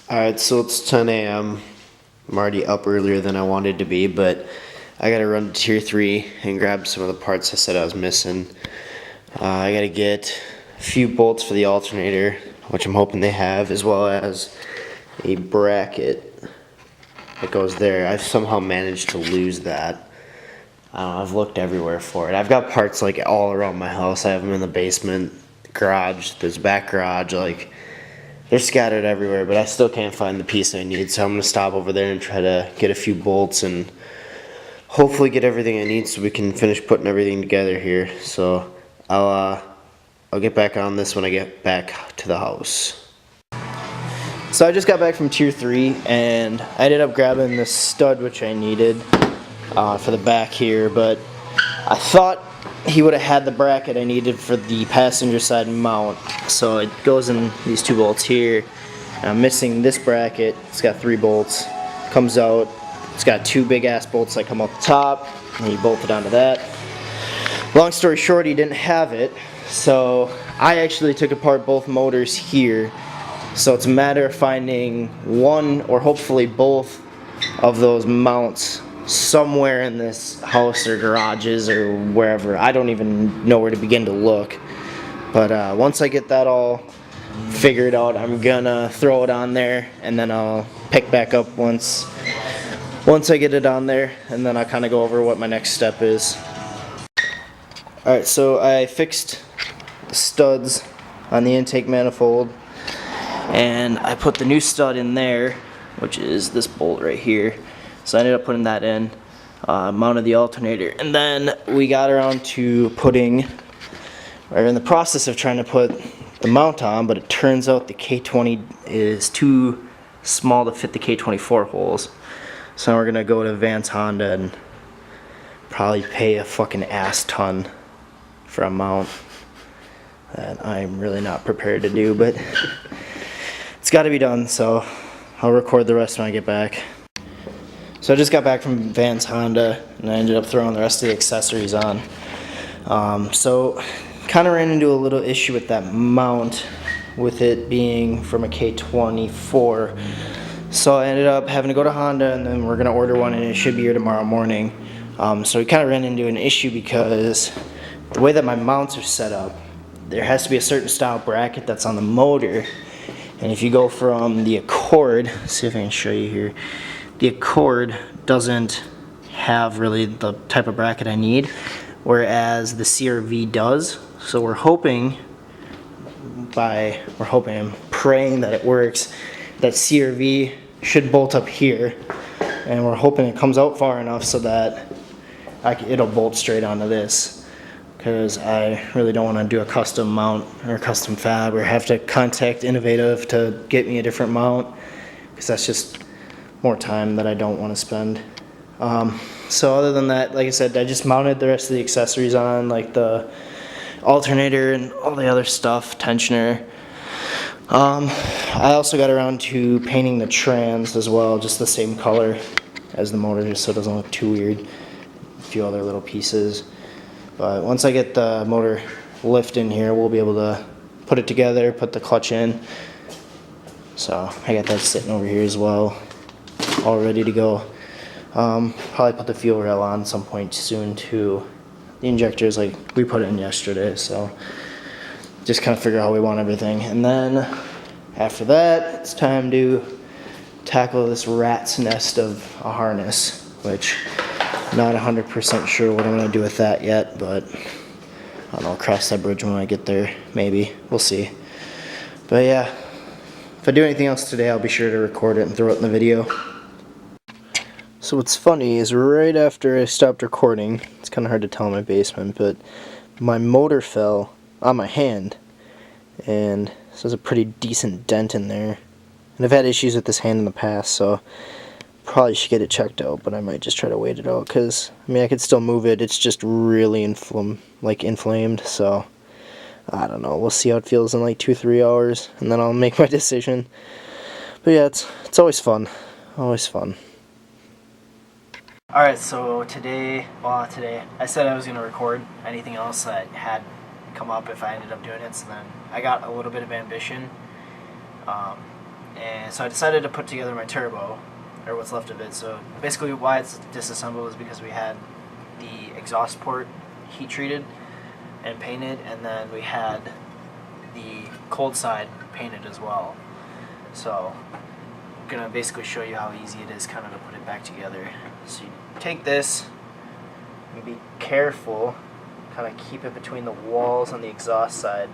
Alright, so it's 10 a.m. I'm already up earlier than I wanted to be, but I gotta run to Tier 3 and grab some of the parts I said I was missing. I gotta get a few bolts for the alternator, which I'm hoping they have, as well as a bracket that goes there. I've somehow managed to lose that. I don't know, I've looked everywhere for it. I've got parts like all around my house. I have them in the basement, the garage, this back garage, like they're scattered everywhere, but I still can't find the piece I need, so I'm gonna stop over there and try to get a few bolts and hopefully get everything I need so we can finish putting everything together here. So I'll get back on this when I get back to the house. So I just got back from Tier 3 and I ended up grabbing the stud which I needed for the back here, but I thought he would have had the bracket I needed for the passenger side mount. So it goes in these two bolts here. I'm missing this bracket. It's got 3 bolts. Comes out. It's got 2 big ass bolts that come out the top, and he bolted onto that. Long story short, he didn't have it, so I actually took apart both motors here. So it's a matter of finding one or hopefully both of those mounts somewhere in this house or garages or wherever. I don't even know where to begin to look. But once I get that all figured out, I'm gonna throw it on there and then I'll pick back up once I get it on there, and then I'll kind of go over what my next step is. Alright, so I fixed the studs on the intake manifold and I put the new stud in there, which is this bolt right here. So I ended up putting that in, mounted the alternator, and then we got around to we're in the process of trying to put the mount on, but it turns out the K20 is too small to fit the K24 holes. So now we're gonna go to Vance Honda and probably pay a fucking ass ton for a mount that I'm really not prepared to do, but it's got to be done, so I'll record the rest when I get back. So I just got back from Vance Honda and I ended up throwing the rest of the accessories on. So kind of ran into a little issue with that mount, with it being from a K24. So I ended up having to go to Honda, and then we're going to order one and it should be here tomorrow morning. So we kind of ran into an issue because the way that my mounts are set up, there has to be a certain style bracket that's on the motor. And if you go from the Accord, see if I can show you here, the Accord doesn't have really the type of bracket I need, whereas the CR-V does. So we're hoping, I'm praying that it works, that CR-V should bolt up here, and we're hoping it comes out far enough so that it'll bolt straight onto this. Because I really don't want to do a custom mount or custom fab or have to contact Innovative to get me a different mount, because that's just more time that I don't want to spend. So other than that, like I said, I just mounted the rest of the accessories on, like the alternator and all the other stuff, tensioner. I also got around to painting the trans as well, just the same color as the motor, just so it doesn't look too weird. A few other little pieces. But once I get the motor lift in here, we'll be able to put it together, put the clutch in. So I got that sitting over here as well, all ready to go. Probably put the fuel rail on some point soon too. The injectors, like, we put it in yesterday, so just kind of figure out how we want everything. And then after that, it's time to tackle this rat's nest of a harness, which not 100% sure what I'm going to do with that yet, but I don't know, I'll cross that bridge when I get there, maybe. We'll see. But yeah, if I do anything else today, I'll be sure to record it and throw it in the video. So what's funny is right after I stopped recording, it's kind of hard to tell in my basement, but my motor fell on my hand, and so there's a pretty decent dent in there. And I've had issues with this hand in the past, so probably should get it checked out, but I might just try to wait it out, because I mean, I could still move it, it's just really inflamed, so I don't know, we'll see how it feels in like 2-3 hours, and then I'll make my decision. But yeah, it's always fun, always fun. Alright, so today I said I was going to record anything else that had come up if I ended up doing it. So then I got a little bit of ambition, and so I decided to put together my turbo, or what's left of it. So basically why it's disassembled is because we had the exhaust port heat treated and painted, and then we had the cold side painted as well. So I'm gonna basically show you how easy it is kind of to put it back together. So you take this and be careful, kind of keep it between the walls on the exhaust side,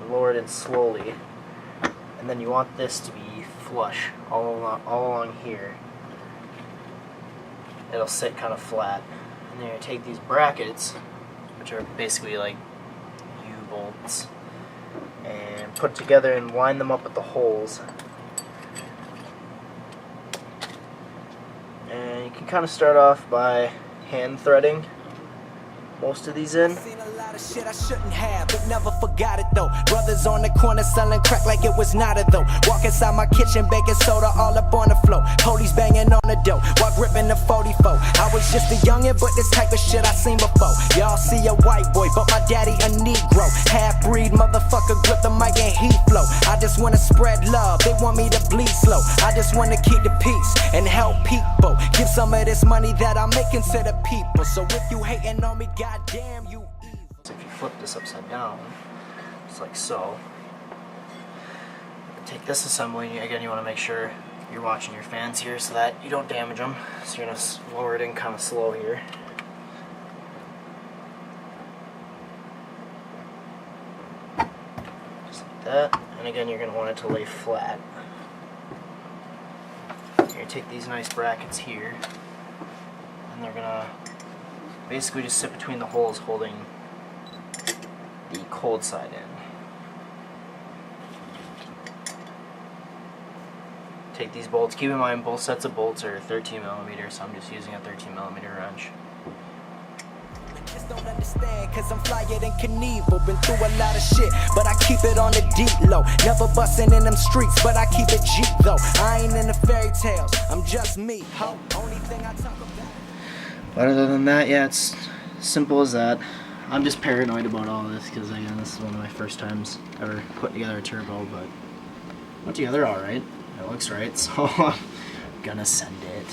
lower it in slowly, and then you want this to be flush all along here. It'll sit kind of flat. And then you take these brackets, which are basically like U-bolts, and put together and line them up with the holes. And you can kind of start off by hand threading most of these in. Seen a lot of shit I shouldn't have, but never forgot it though. Brothers on the corner selling crack like it was not a though. Walk inside my kitchen, baking soda all up on the floor. Police banging on the door while gripping the 44. I was just a youngin', but this type of shit I seen before. Y'all see a white boy, but my daddy a Negro. Half-breed motherfucker, grip the mic and heat flow. I just wanna spread love, they want me to bleed slow. I just wanna keep the peace and help people. Give some of this money that I'm making to the people. So if you hating on me, goddamn you evil. So if you flip this upside down, just like so, take this assembly, again you want to make sure you're watching your fans here so that you don't damage them. So you're going to lower it in kind of slow here. Just like that. And again you're going to want it to lay flat. You're going to take these nice brackets here, and they're going to basically just sit between the holes holding the cold side in. Take these bolts, keep in mind both sets of bolts are 13mm, so I'm just using a 13mm wrench. Just don't understand, cause I'm flyer than Knievel. Been through a lot of shit, but I keep it on the deep low. Never bustin' in them streets, but I keep it G though. I ain't in the fairy tales, I'm just me. Ho, only thing I talk about. But other than that, yeah, it's simple as that. I'm just paranoid about all this because again, this is one of my first times ever putting together a turbo, but put together alright. It looks right, so I'm gonna send it.